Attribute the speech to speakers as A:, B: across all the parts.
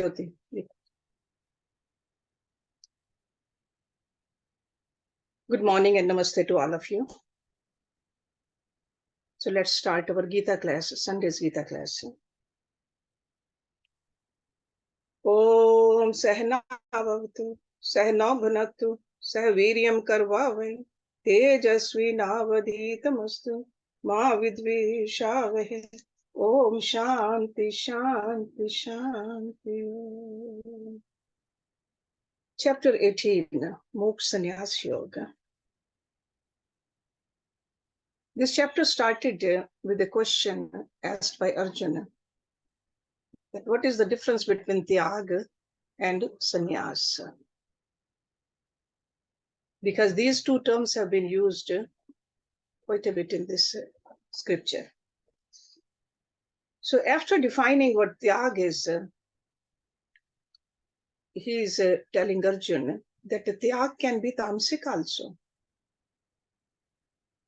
A: Jyoti. Good morning and namaste to all of you. So let's start our Gita class, Sunday's Gita class. Om Sahna Bhavatu, Sahna Bhunaktu, Sahviryam Karvavai, Tejasvi Navadhitamastu, Ma Vidvishavahe. Om Shanti Shanti Shanti. Chapter 18, Moksha Sanyas Yog. This chapter started with a question asked by Arjuna. That what is the difference between Tyaga and Sannyas? Because these two terms have been used quite a bit in this scripture. So after defining what Tyaga is, he is telling Arjuna that the Tyaga can be Tamsik also.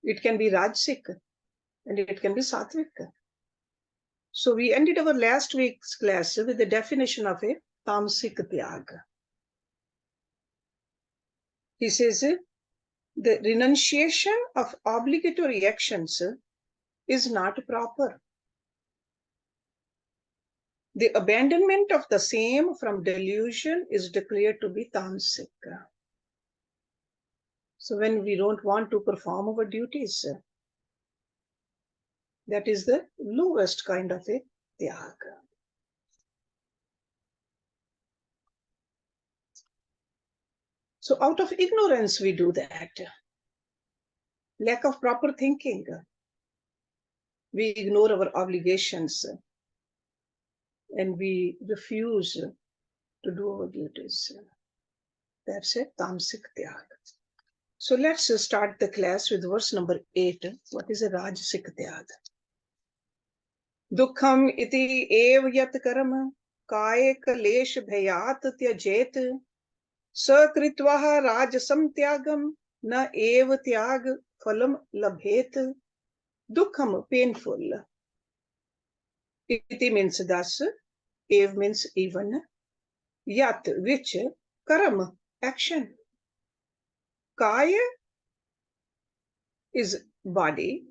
A: It can be Rajsik and it can be Satvik. So we ended our last week's class with the definition of a Tamsik Tyaga. He says, the renunciation of obligatory actions is not proper. The abandonment of the same from delusion is declared to be tamsik. So when we don't want to perform our duties, that is the lowest kind of a tyaga. So out of ignorance we do that. Lack of proper thinking. We ignore our obligations and we refuse to do our duties. That's a tamsik tyaga. So let's start the class with verse number 8. What is a rajasik tyaga? Dukham iti ev yat karma kaya kalesh bhayat tyajet sakritvaha rajasam tyagam na ev tyag phalam labhet. Dukham, painful. Iti means thus, ev means even, yat, which, karma, action. Kaya is body.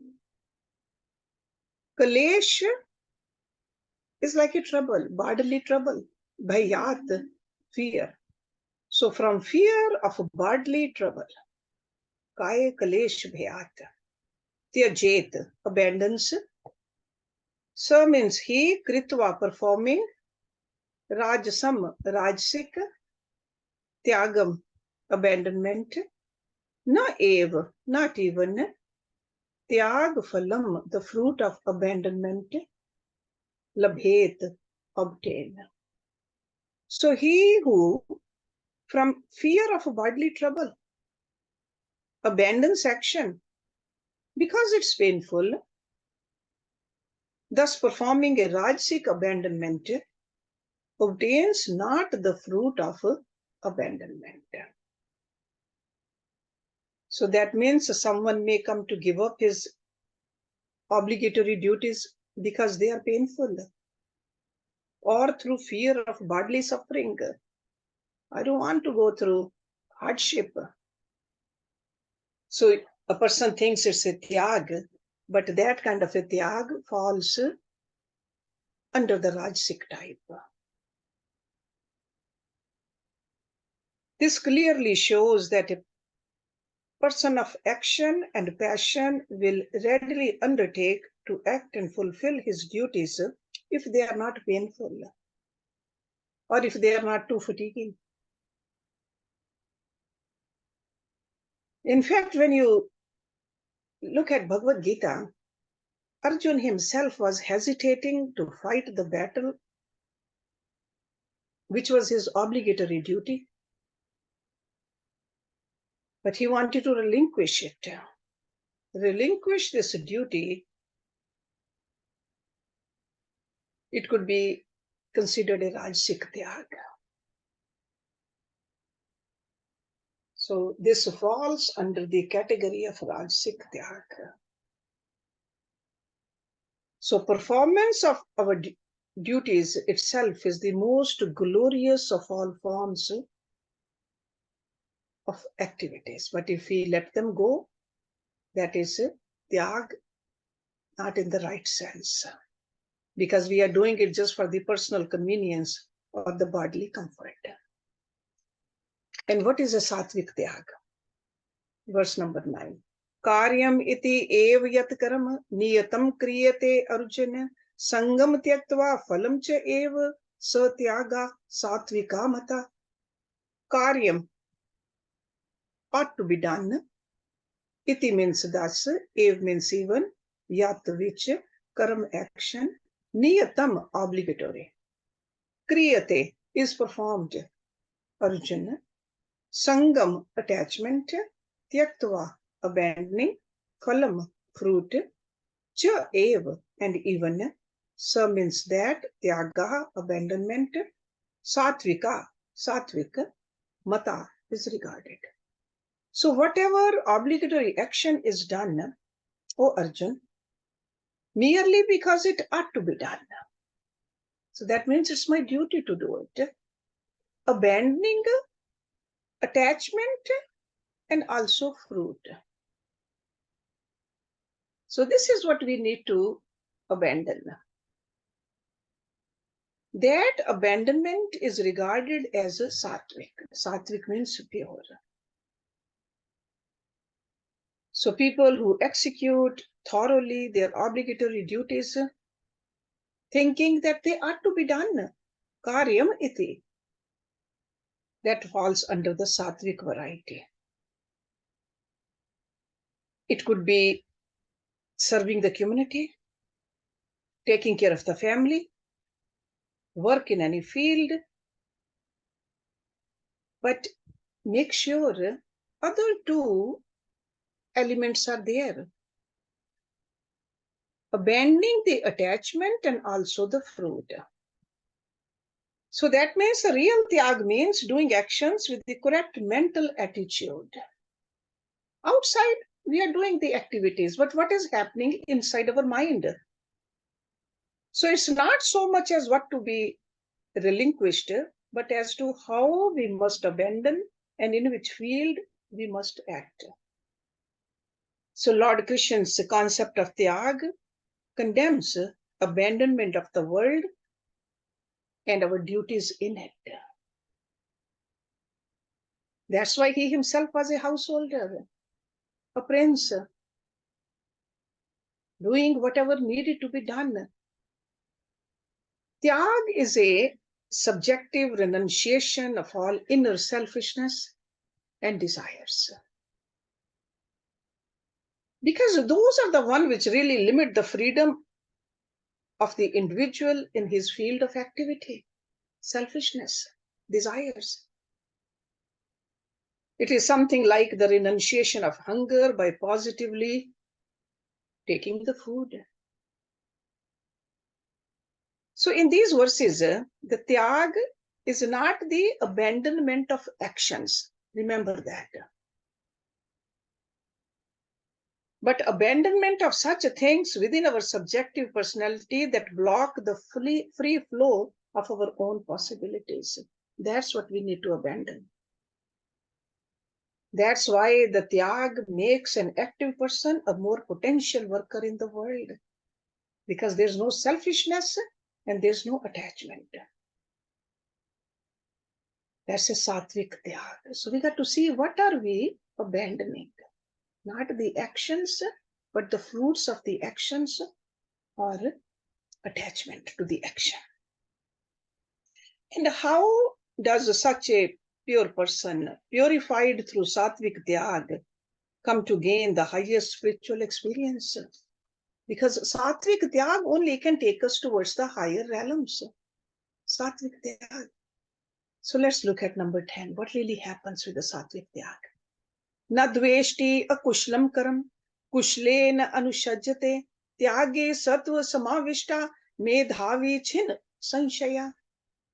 A: Kalesh is like a trouble, bodily trouble. Bhayat, fear. So from fear of bodily trouble, Kaya kalesh bhayat. Tyajet, abandons. Sa means he, kritva, performing. Rajasam, rajsik. Tyagam, abandonment. Na ev, not even. Tyag phalam, the fruit of abandonment. Labhet, obtain. So he who, from fear of bodily trouble, abandons action because it's painful, thus performing a rajasic abandonment, obtains not the fruit of abandonment. So that means someone may come to give up his obligatory duties because they are painful, or through fear of bodily suffering. I don't want to go through hardship. So a person thinks it's a tyag, but that kind of a tyag falls under the rajasic type. This clearly shows that a person of action and passion will readily undertake to act and fulfill his duties if they are not painful or if they are not too fatiguing. In fact, when you look at Bhagavad Gita, Arjuna himself was hesitating to fight the battle, which was his obligatory duty. But he wanted to relinquish it. Relinquish this duty, it could be considered a rajasik tyaga. So this falls under the category of rajasik tyaga. So performance of our duties itself is the most glorious of all forms of activities. But if we let them go, that is tyag, not in the right sense, because we are doing it just for the personal convenience or the bodily comfort. And what is a sattvic tyag? Verse number 9. Karyam iti ev yat karam niyatam kriyate arjuna sangam tyaktva phalam cha ev satyaga satvika mata. Karyam ought to be done. Iti means thus, ev means even, yat which, karam action, niyatam obligatory, kriyate is performed, arjuna, sangam attachment, tyaktva abandoning, phalam fruit, cha ev and even, sa means that, tyaga abandonment, satvika satvik, mata is regarded. So whatever obligatory action is done, O Arjun, merely because it ought to be done. So that means it's my duty to do it. Abandoning attachment and also fruit. So this is what we need to abandon. That abandonment is regarded as a sattvic. Sattvic means pure. So people who execute thoroughly their obligatory duties, thinking that they ought to be done, karyam iti, that falls under the sattvic variety. It could be serving the community, taking care of the family, work in any field, but make sure other two elements are there. Abandoning the attachment and also the fruit. So that means a real tyag means doing actions with the correct mental attitude. Outside, we are doing the activities, but what is happening inside our mind? So it's not so much as what to be relinquished, but as to how we must abandon and in which field we must act. So Lord Krishna's concept of tyag condemns abandonment of the world and our duties in it. That's why he himself was a householder, a prince, doing whatever needed to be done. Tyag is a subjective renunciation of all inner selfishness and desires. Because those are the ones which really limit the freedom of the individual in his field of activity. Selfishness, desires. It is something like the renunciation of hunger by positively taking the food. So in these verses, the tyag is not the abandonment of actions. Remember that. But abandonment of such things within our subjective personality that block the free flow of our own possibilities. That's what we need to abandon. That's why the tyag makes an active person a more potential worker in the world, because there's no selfishness and there's no attachment. That's a sattvic tyag. So we got to see what are we abandoning. Not the actions, but the fruits of the actions or attachment to the action. And how does such a pure person, purified through sattvic tyag, come to gain the highest spiritual experience? Because sattvic tyag only can take us towards the higher realms. Sattvic tyag. So let's look at number 10. What really happens with the sattvic tyag? Na dveshti akushlam karam, kushle na anushajyate, tyage sattva samavishta, medhavi chin sanshaya.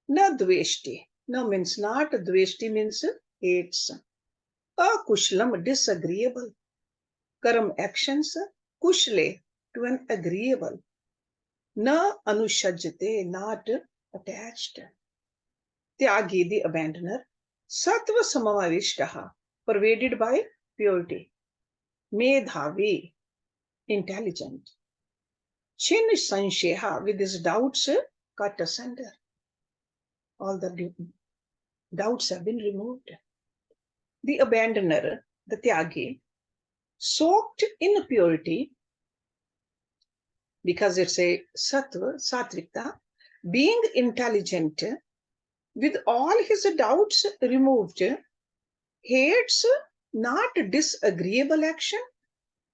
A: Na dveshti. No means not, dveshti means hates. Akushlam, disagreeable. Karam, actions, kushle, to an agreeable. na anushajyate, not attached. Tyagi, the abandoner. Sattva samavishtaha, pervaded by purity. Medhavi, intelligent. Chin sansheha, with his doubts cut asunder. All the doubts have been removed. The abandoner, the tyagi, soaked in purity, because it's a sattva, satvikta, being intelligent, with all his doubts removed, hates not disagreeable action,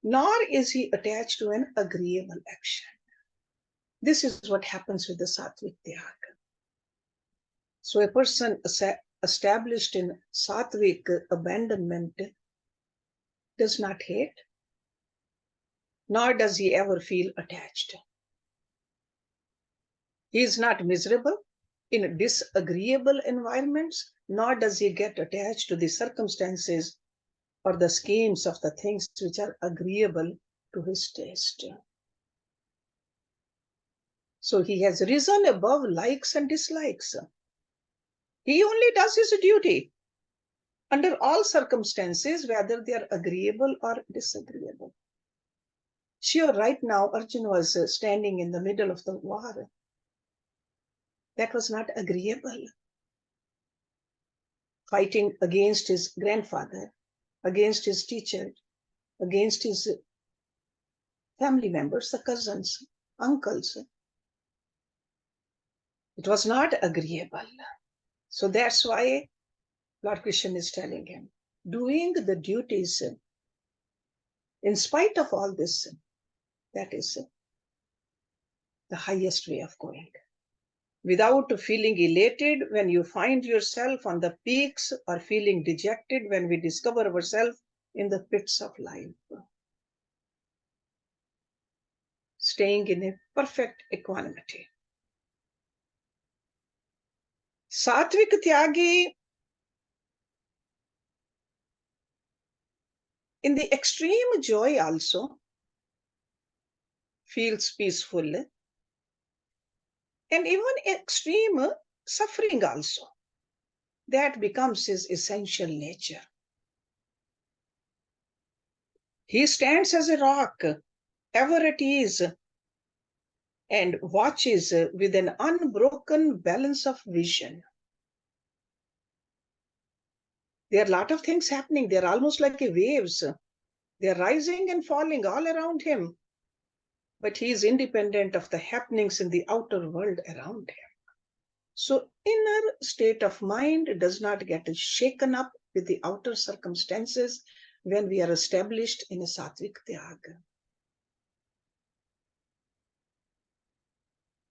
A: nor is he attached to an agreeable action. This is what happens with the sattvic tyaga. So a person established in sattvic abandonment does not hate, nor does he ever feel attached. He is not miserable in disagreeable environments, nor does he get attached to the circumstances or the schemes of the things which are agreeable to his taste. So he has risen above likes and dislikes. He only does his duty under all circumstances, whether they are agreeable or disagreeable. Sure, right now Arjuna was standing in the middle of the war. That was not agreeable. Fighting against his grandfather, against his teacher, against his family members, the cousins, uncles. It was not agreeable. So that's why Lord Krishna is telling him, doing the duties in spite of all this, that is the highest way of going. Without feeling elated when you find yourself on the peaks, or feeling dejected when we discover ourselves in the pits of life. Staying in a perfect equanimity. Satvik Tyagi, in the extreme joy also, feels peaceful, and even extreme suffering also. That becomes his essential nature. He stands as a rock, ever at ease, and watches with an unbroken balance of vision. There are a lot of things happening. They're almost like waves. They're rising and falling all around him. But he is independent of the happenings in the outer world around him. So inner state of mind does not get shaken up with the outer circumstances when we are established in a sattvic tyaga.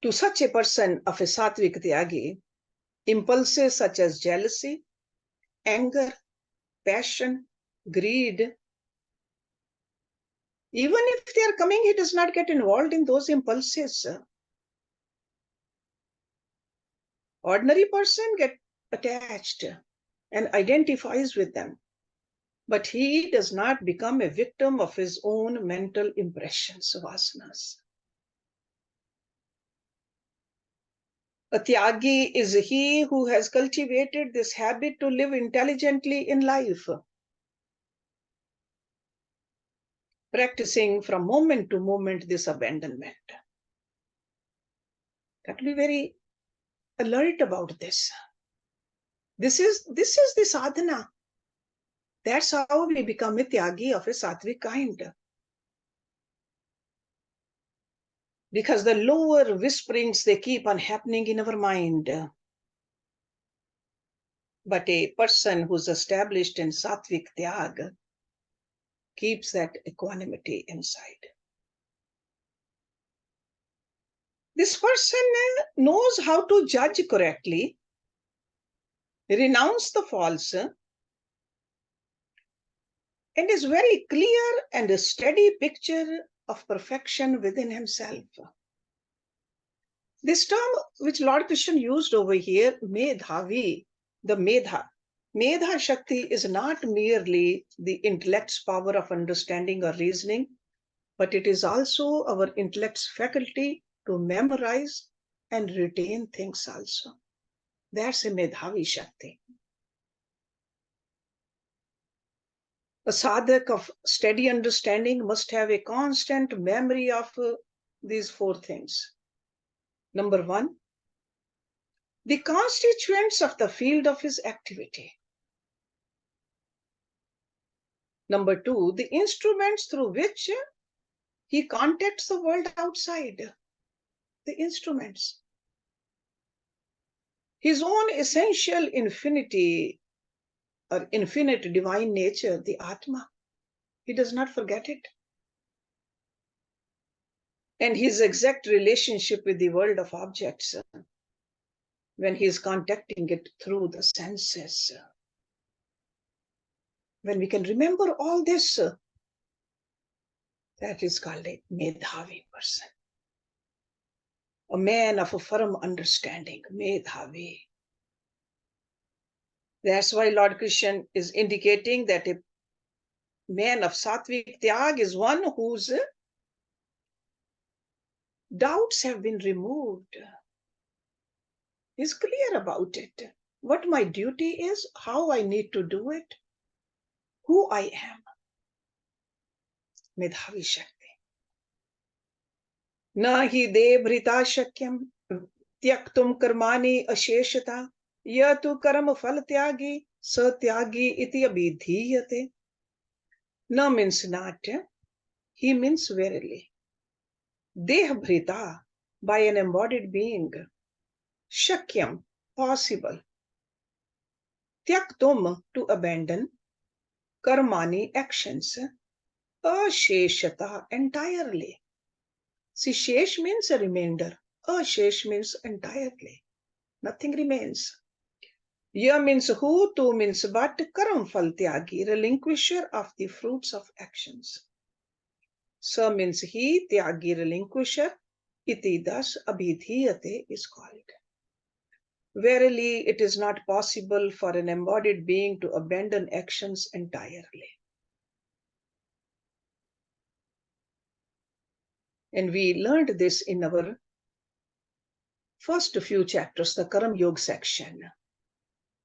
A: To such a person of a sattvic tyagi, impulses such as jealousy, anger, passion, greed, even if they are coming, he does not get involved in those impulses. Ordinary person get attached and identifies with them, but he does not become a victim of his own mental impressions, vasanas. A tyagi is he who has cultivated this habit to live intelligently in life, practicing from moment to moment this abandonment. Got to be very alert about this. This is the sadhana. That's how we become a tyagi of a sattvic kind. Because the lower whisperings, they keep on happening in our mind. But a person who's established in sattvic tyag keeps that equanimity inside. This person knows how to judge correctly, renounce the false, and is very clear and a steady picture of perfection within himself. This term which Lord Krishna used over here, medhavi, the medha. Medha Shakti is not merely the intellect's power of understanding or reasoning, but it is also our intellect's faculty to memorize and retain things also. That's a Medhavi Shakti. A sadhak of steady understanding must have a constant memory of these four things. Number one, the constituents of the field of his activity. Number two, the instruments through which he contacts the world outside. The instruments. His own essential infinity or infinite divine nature, the Atma. He does not forget it. And his exact relationship with the world of objects when he is contacting it through the senses. When we can remember all this, that is called a Medhavi person. A man of a firm understanding, Medhavi. That's why Lord Krishna is indicating that a man of Satvik Tyag is one whose doubts have been removed. He's clear about it. What my duty is, how I need to do it, who I am. Medhavi Shakti. Na hi debhrita shakyam tyaktum karmani asheshata yatu karam phal tyagi satyagi iti abhidhiyate. Na means not, he means verily. Debhrita, by an embodied being. Shakyam, possible. Tyaktum, to abandon. Karmani, actions. Asheshata, entirely. See, shesh means a remainder. Ashesh means entirely. Nothing remains. Ya means who, tu means but, karam phal tyagi, relinquisher of the fruits of actions. Sa means he, tyagi, relinquisher, iti thus abhidhiyate is called. Verily, it is not possible for an embodied being to abandon actions entirely. And we learned this in our first few chapters, the Karam Yoga section.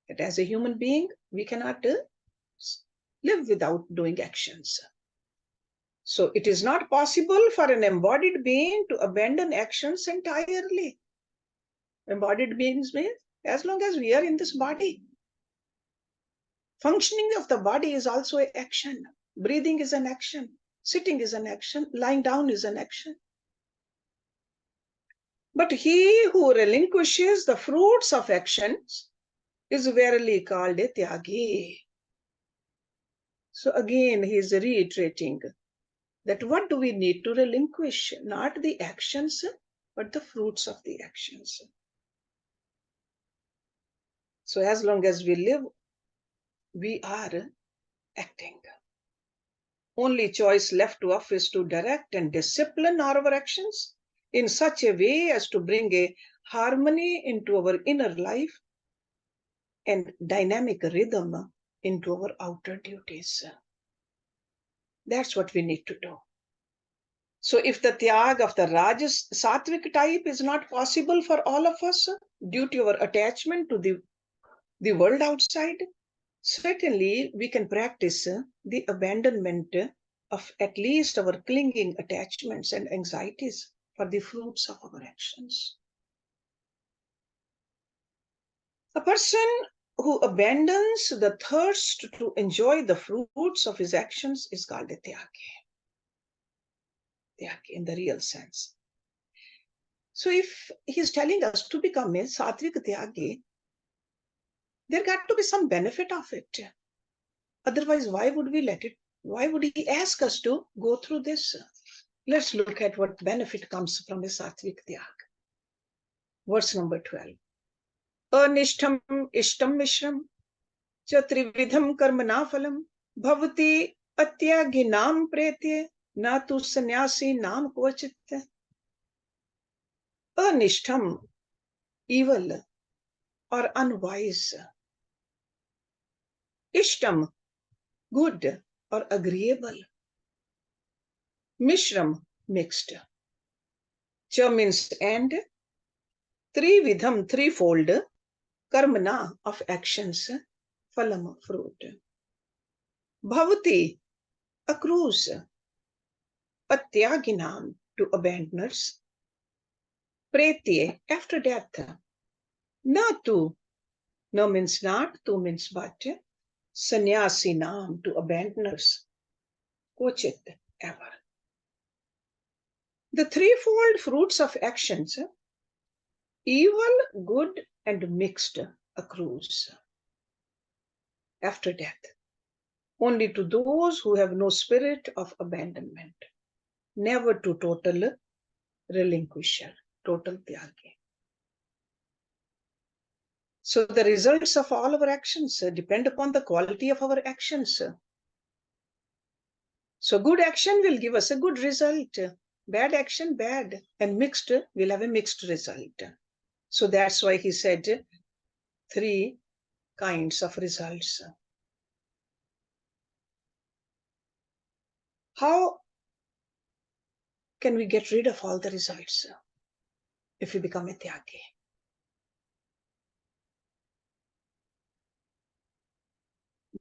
A: That as a human being, we cannot live without doing actions. So it is not possible for an embodied being to abandon actions entirely. Embodied beings means as long as we are in this body. Functioning of the body is also an action. Breathing is an action. Sitting is an action. Lying down is an action. But he who relinquishes the fruits of actions is verily called a tyagi. So again, he is reiterating that what do we need to relinquish? Not the actions, but the fruits of the actions. So as long as we live, we are acting. Only choice left to us is to direct and discipline our actions in such a way as to bring a harmony into our inner life and dynamic rhythm into our outer duties. That's what we need to do. So if the tyag of the Rajas Sattvic type is not possible for all of us due to our attachment to the world outside, certainly we can practice the abandonment of at least our clinging attachments and anxieties for the fruits of our actions. A person who abandons the thirst to enjoy the fruits of his actions is called a tyagi. Tyagi in the real sense. So if he's telling us to become a sattvic tyagi, there got to be some benefit of it. Otherwise, why would we let it? Why would he ask us to go through this? Let's look at what benefit comes from a sattvic tyag. Verse number 12. Anishtam ishtam mishram cha trividham karmana phalam bhavati atyaginam pretye na tu sannyasi nam kvachit. Anishtam, evil or unwise. Ishtam, good or agreeable. Mishram, mixed. Cha means and, trividham, threefold, karmana of actions, phalam, fruit. Bhavati, accrues, patyaginam, to abandoners. Pretye, after death. Na tu, no means not, tu means but. Sanyasinam, to abandoners. Kochit, ever. The threefold fruits of actions, evil, good, and mixed, accrues after death, only to those who have no spirit of abandonment, never to total relinquisher, total tyagi. So the results of all our actions depend upon the quality of our actions. So good action will give us a good result, bad action, bad, and mixed will have a mixed result. So that's why he said 3 kinds of results. How can we get rid of all the results if we become a tyagi?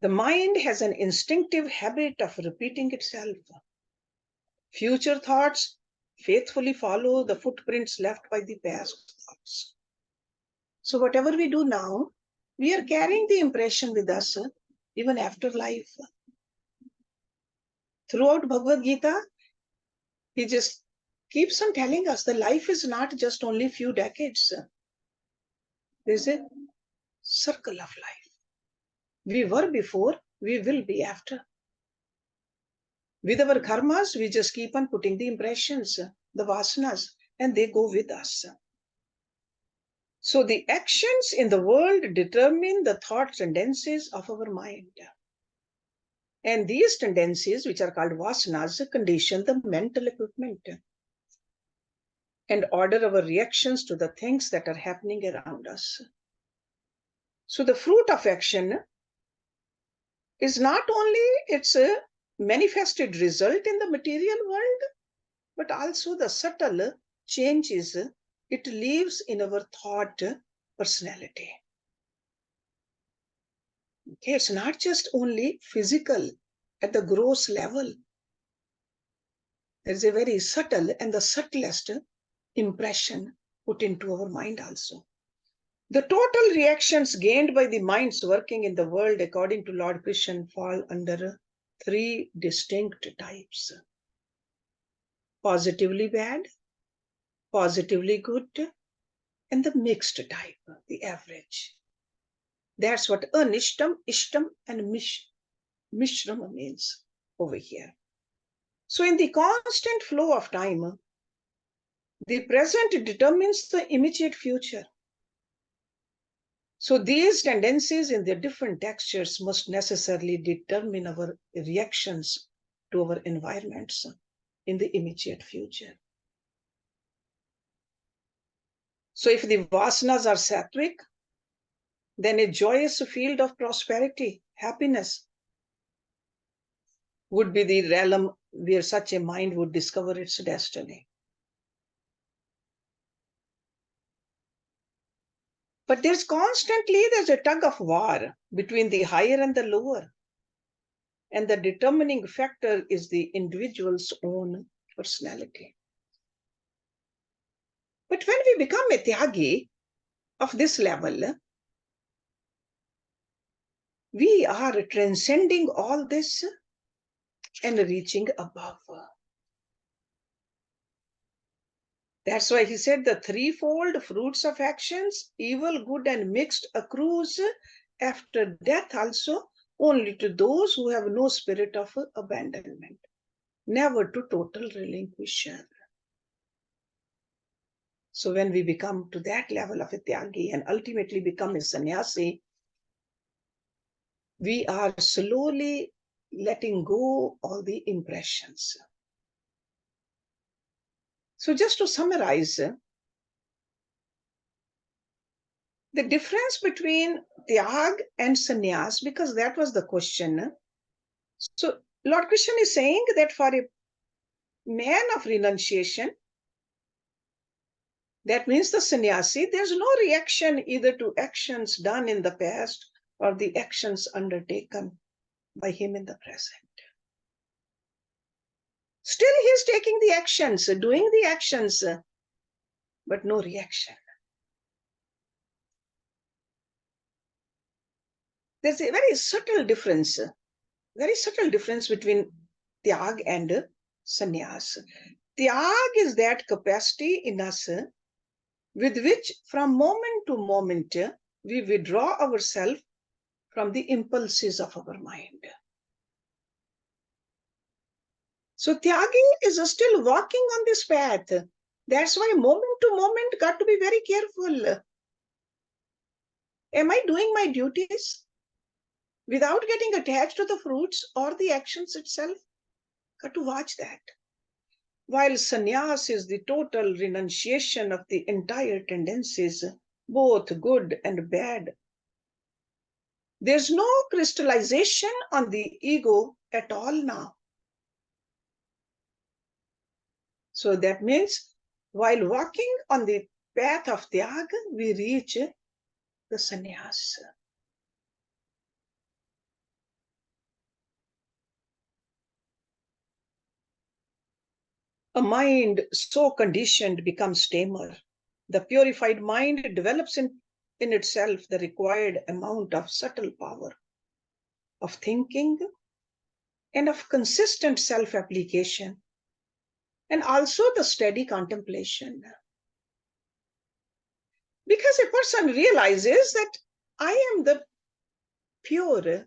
A: The mind has an instinctive habit of repeating itself. Future thoughts faithfully follow the footprints left by the past thoughts. So whatever we do now, we are carrying the impression with us even after life. Throughout Bhagavad Gita, he just keeps on telling us that life is not just only few decades. There's a circle of life. We were before, we will be after. With our karmas, we just keep on putting the impressions, the vasanas, and they go with us. So the actions in the world determine the thought tendencies of our mind. And these tendencies, which are called vasanas, condition the mental equipment and order our reactions to the things that are happening around us. So the fruit of action is not only its manifested result in the material world, but also the subtle changes it leaves in our thought personality. Okay, it's not just only physical at the gross level. There's a very subtle and the subtlest impression put into our mind also. The total reactions gained by the minds working in the world, according to Lord Krishna, fall under 3 distinct types. Positively bad, positively good, and the mixed type, the average. That's what anishtam, ishtam, and mishrama means over here. So in the constant flow of time, the present determines the immediate future. So these tendencies in their different textures must necessarily determine our reactions to our environments in the immediate future. So if the vasanas are sattvic, then a joyous field of prosperity, happiness, would be the realm where such a mind would discover its destiny. But there's a tug of war between the higher and the lower. And the determining factor is the individual's own personality. But when we become a tyagi of this level, we are transcending all this and reaching above. That's why he said the threefold fruits of actions, evil, good, and mixed, accrues after death also only to those who have no spirit of abandonment, never to total relinquisher. So when we become to that level of a tyagi and ultimately become a sannyasi, we are slowly letting go all the impressions. So just to summarize, the difference between tyag and sannyas, because that was the question. So Lord Krishna is saying that for a man of renunciation, That means the sannyasi, there's no reaction either to actions done in the past or the actions undertaken by him in the present. Still, he's taking the actions, doing the actions, but no reaction. There's a very subtle difference between tyag and sannyas. Tyag is that capacity in us with which from moment to moment we withdraw ourselves from the impulses of our mind. So tyagi is still walking on this path. That's why moment to moment got to be very careful. Am I doing my duties without getting attached to the fruits or the actions itself? Got to watch that. While sannyas is the total renunciation of the entire tendencies, both good and bad, there's no crystallization on the ego at all now. So that means while walking on the path of Tyag, we reach the sannyas. A mind so conditioned becomes tamer. The purified mind develops in itself the required amount of subtle power, of thinking, and of consistent self-application, and also the steady contemplation. Because a person realizes that I am the pure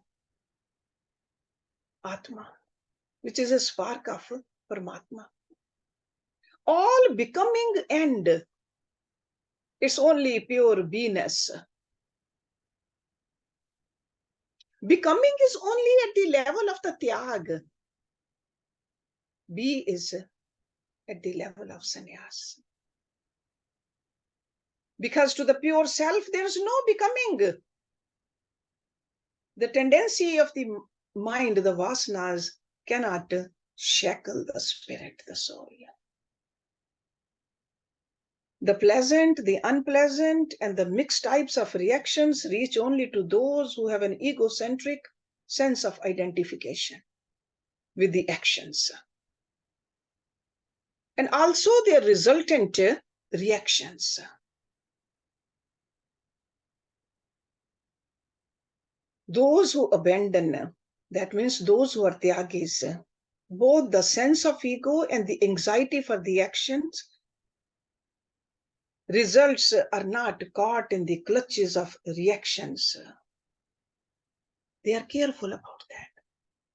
A: Atma, which is a spark of Paramatma. All becoming end, it's only pure beingness. Becoming is only at the level of the Tyag. Be is at the level of sannyas. Because to the pure self, there is no becoming. The tendency of the mind, the vasanas, cannot shackle the spirit, the soul. The pleasant, the unpleasant, and the mixed types of reactions reach only to those who have an egocentric sense of identification with the actions. And also their resultant reactions. Those who abandon, that means those who are tyagis, both the sense of ego and the anxiety for the actions, results are not caught in the clutches of reactions. They are careful about that.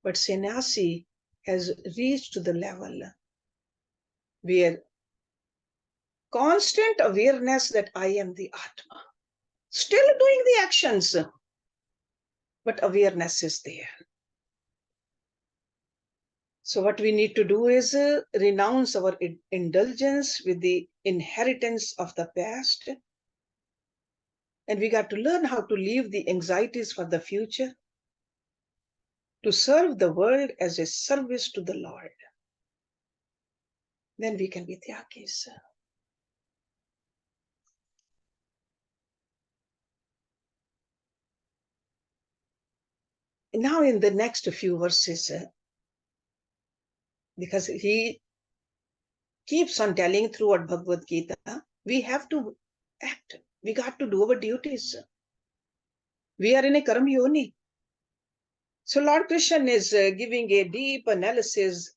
A: But sannyasi has reached to the level where constant awareness that I am the Atma, still doing the actions, but awareness is there. So what we need to do is renounce our indulgence with the inheritance of the past. And we got to learn how to leave the anxieties for the future, to serve the world as a service to the Lord. Then we can be tyagis. Now in the next few verses, because he keeps on telling throughout Bhagavad Gita, we have to act. We got to do our duties. We are in a karma yoni. So Lord Krishna is giving a deep analysis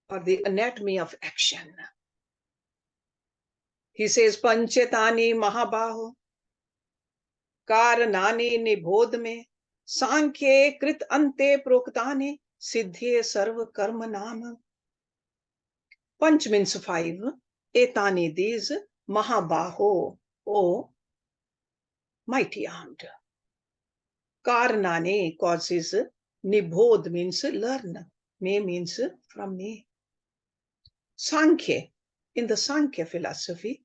A: of the anatomy of action. He says, Panchetani Mahabaho, Karanani Nibodh me, Sankhye Krit Ante Proktani, Siddhye Sarva Karma Nama. Panch means 5. Etani, these, Mahabaho, O mighty armed. Karanani, causes. Nibodh means learn. Me means from me. Sankhya, in the Sankhya philosophy,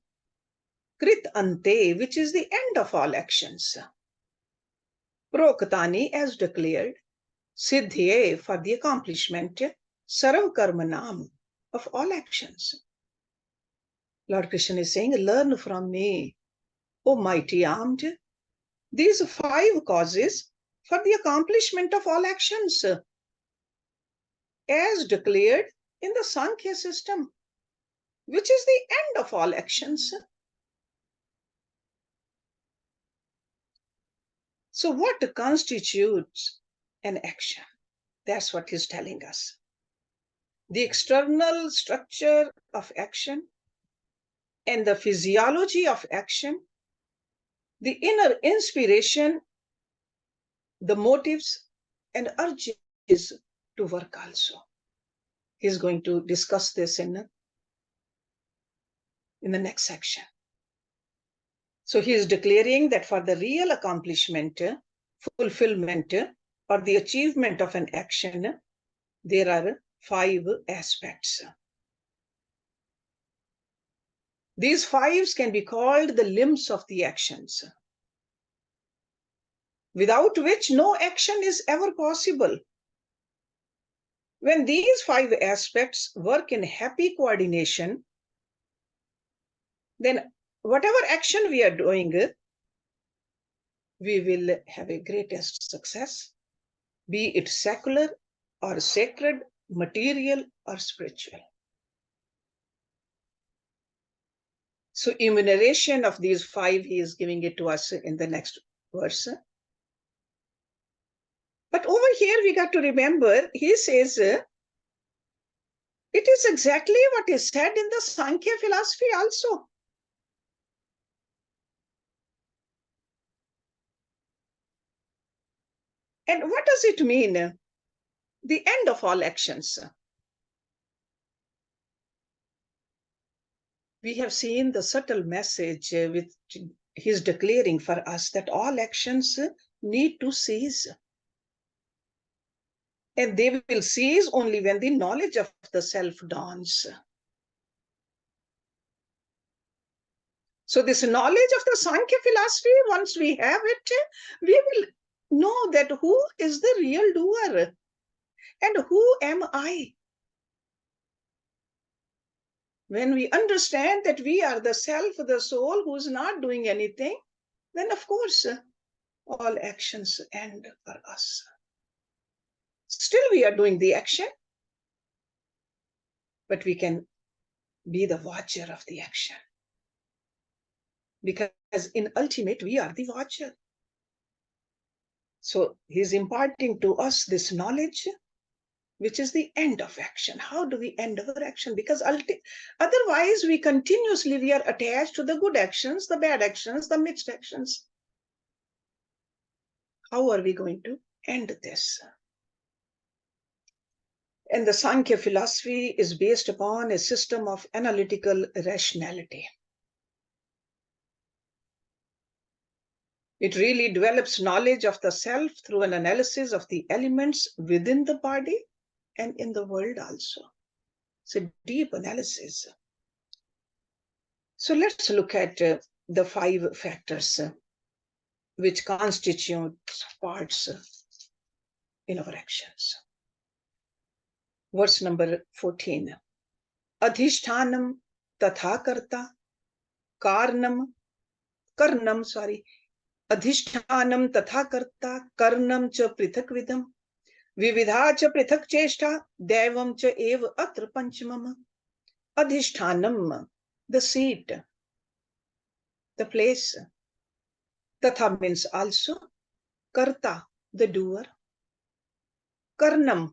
A: Krit Ante, which is the end of all actions. Proktani, as declared. Siddhye, for the accomplishment. Sarv Karma Nam, of all actions. Lord Krishna is saying, learn from me, O mighty armed, these 5 causes for the accomplishment of all actions, as declared in the Sankhya system, which is the end of all actions. So what constitutes an action? That's what he's telling us. The external structure of action and the physiology of action, the inner inspiration, the motives and urges to work also. He's going to discuss this in the next section. So he is declaring that for the real accomplishment, fulfillment, or the achievement of an action, there are 5 aspects. These 5s can be called the limbs of the actions, without which no action is ever possible. When these 5 aspects work in happy coordination, then whatever action we are doing, we will have a greatest success, be it secular or sacred, material or spiritual. So enumeration of these 5, he is giving it to us in the next verse. But over here we got to remember, he says, it is exactly what is said in the Sankhya philosophy also. And what does it mean? The end of all actions. We have seen the subtle message which he is declaring for us, that all actions need to cease. And they will cease only when the knowledge of the self dawns. So this knowledge of the Sankhya philosophy, once we have it, we will know that who is the real doer and who am I. When we understand that we are the self, the soul who is not doing anything, then of course all actions end for us. Still we are doing the action, but we can be the watcher of the action. Because in ultimate, we are the watcher. So he's imparting to us this knowledge, which is the end of action. How do we end our action? Because otherwise we are attached to the good actions, the bad actions, the mixed actions. How are we going to end this? And the Sankhya philosophy is based upon a system of analytical rationality. It really develops knowledge of the self through an analysis of the elements within the body and in the world also. It's a deep analysis. So let's look at the 5 factors which constitute parts in our actions. Verse number 14. Adhishtanam tatha karta karnam Adhishtanam tatha karta karnam cha prithak vidam vividha cha prithak cheshta devam cha eva atra panchamam. Adhishtanam, the seat, the place. Tatha means also. Karta, the doer. Karnam.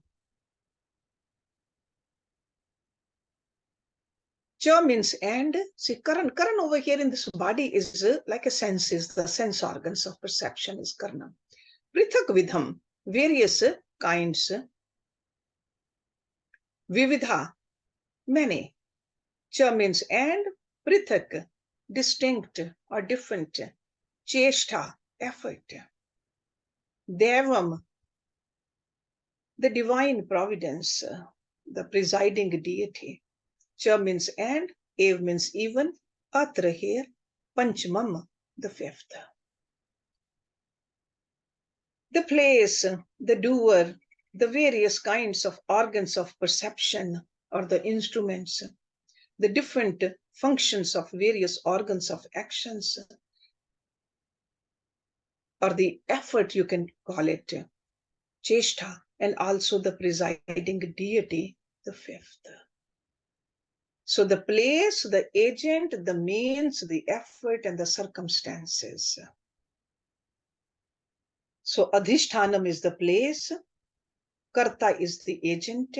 A: Cha means and. See, Karan over here in this body is like a senses, the sense organs of perception is Karnam. Prithak vidham, various kinds. Vividha, many. Cha means and. Prithak, distinct or different. Cheshta, effort. Devam, the divine providence, the presiding deity. Cha means and, ev means even, atra here, panchamam, the 5th. The place, the doer, the various kinds of organs of perception or the instruments, the different functions of various organs of actions, or the effort, you can call it, cheshta, and also the presiding deity, the fifth. So the place, the agent, the means, the effort, and the circumstances. So adhishthanam is the place, karta is the agent,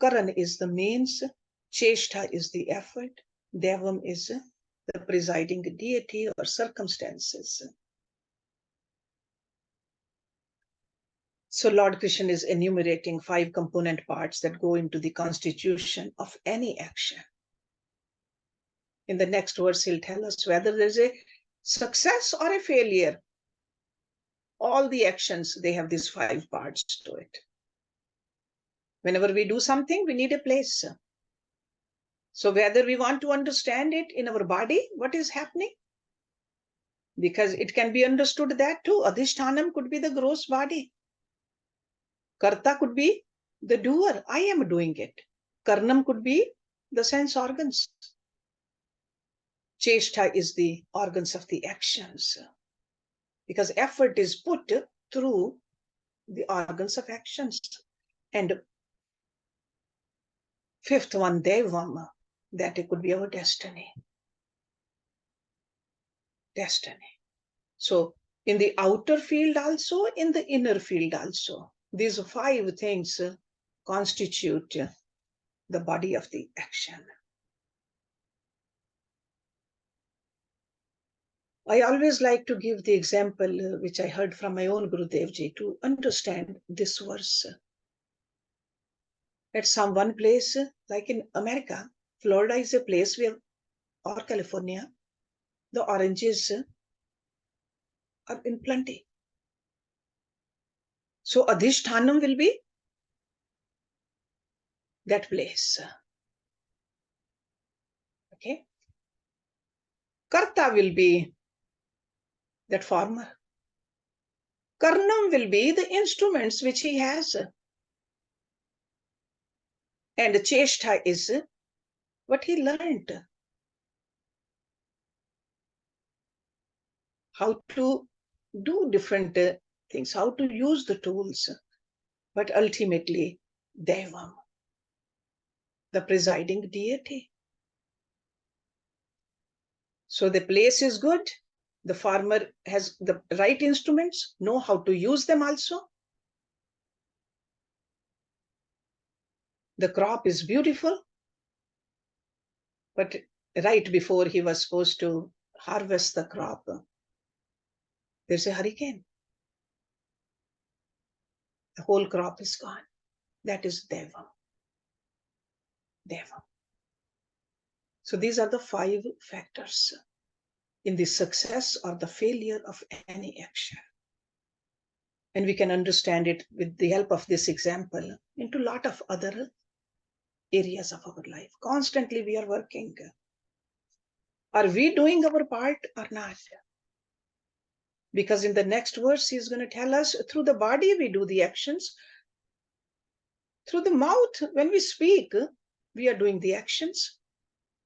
A: karan is the means, cheshta is the effort, devam is the presiding deity or circumstances. So Lord Krishna is enumerating 5 component parts that go into the constitution of any action. In the next verse, he'll tell us whether there's a success or a failure. All the actions, they have these 5 parts to it. Whenever we do something, we need a place. So whether we want to understand it in our body, what is happening, because it can be understood that too. Adhishthanam could be the gross body. Karta could be the doer. I am doing it. Karnam could be the sense organs. Cheshta is the organs of the actions, because effort is put through the organs of actions. And fifth one, devam, that it could be our destiny. Destiny. So in the outer field also, in the inner field also, these 5 things constitute the body of the action. I always like to give the example which I heard from my own Gurudev Ji to understand this verse. At some one place, like in America, Florida is a place where, or California, the oranges are in plenty. So Adhishthanam will be that place. Okay. Karta will be that farmer. Karnam will be the instruments which he has. And cheshta is what he learned. How to do different things, how to use the tools. But ultimately, Devam, the presiding deity. So the place is good. The farmer has the right instruments, know how to use them also. The crop is beautiful. But right before he was supposed to harvest the crop, there's a hurricane. The whole crop is gone. That is Devam. Devam. So these are the 5 factors in the success or the failure of any action. And we can understand it with the help of this example into a lot of other areas of our life. Constantly we are working. Are we doing our part or not? Because in the next verse, he's going to tell us through the body we do the actions. Through the mouth, when we speak, we are doing the actions.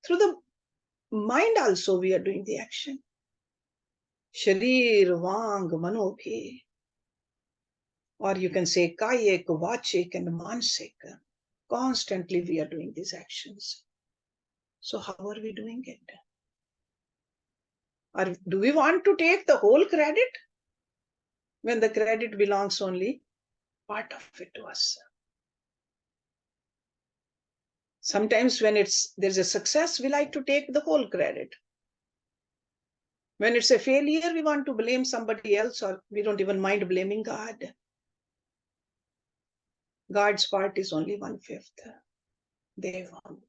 A: Through the mind also, we are doing the action. Sharir, Vang, Manobhi. Or you can say Kayik, Vachik, and Mansik. Constantly we are doing these actions. So how are we doing it? Or do we want to take the whole credit when the credit belongs only part of it to us? Sometimes when there's a success, we like to take the whole credit. When it's a failure, we want to blame somebody else, or we don't even mind blaming God. God's part is only 1/5. Devam.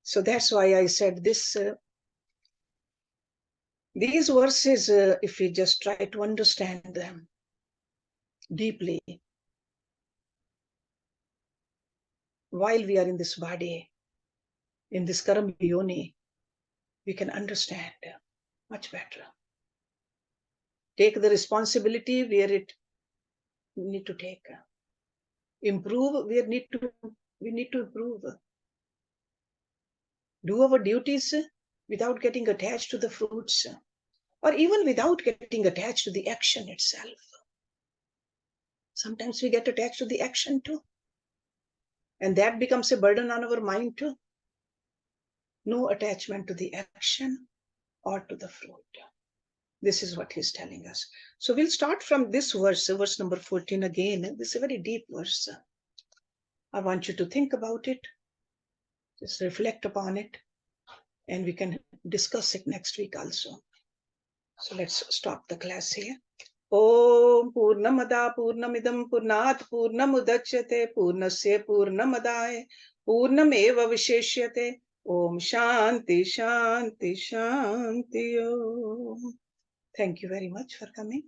A: So that's why I said this. These verses, if we just try to understand them deeply, while we are in this body, in this karma yoni, we can understand much better. Take the responsibility where it need to take. Improve where we need to improve. do our duties without getting attached to the fruits, or even without getting attached to the action itself. Sometimes we get attached to the action too, and that becomes a burden on our mind too. No attachment to the action or to the fruit. This is what he's telling us. So we'll start from this verse, verse number 14 again. This is a very deep verse. I want you to think about it, just reflect upon it, and we can discuss it next week also. So let's stop the class here. Om Purnamada Purnamidam Purnat Purnamudachyate Purnasya Purnamadaya Purnameva Visheshyate. Om Shanti Shanti Shanti Om. Thank you very much for coming.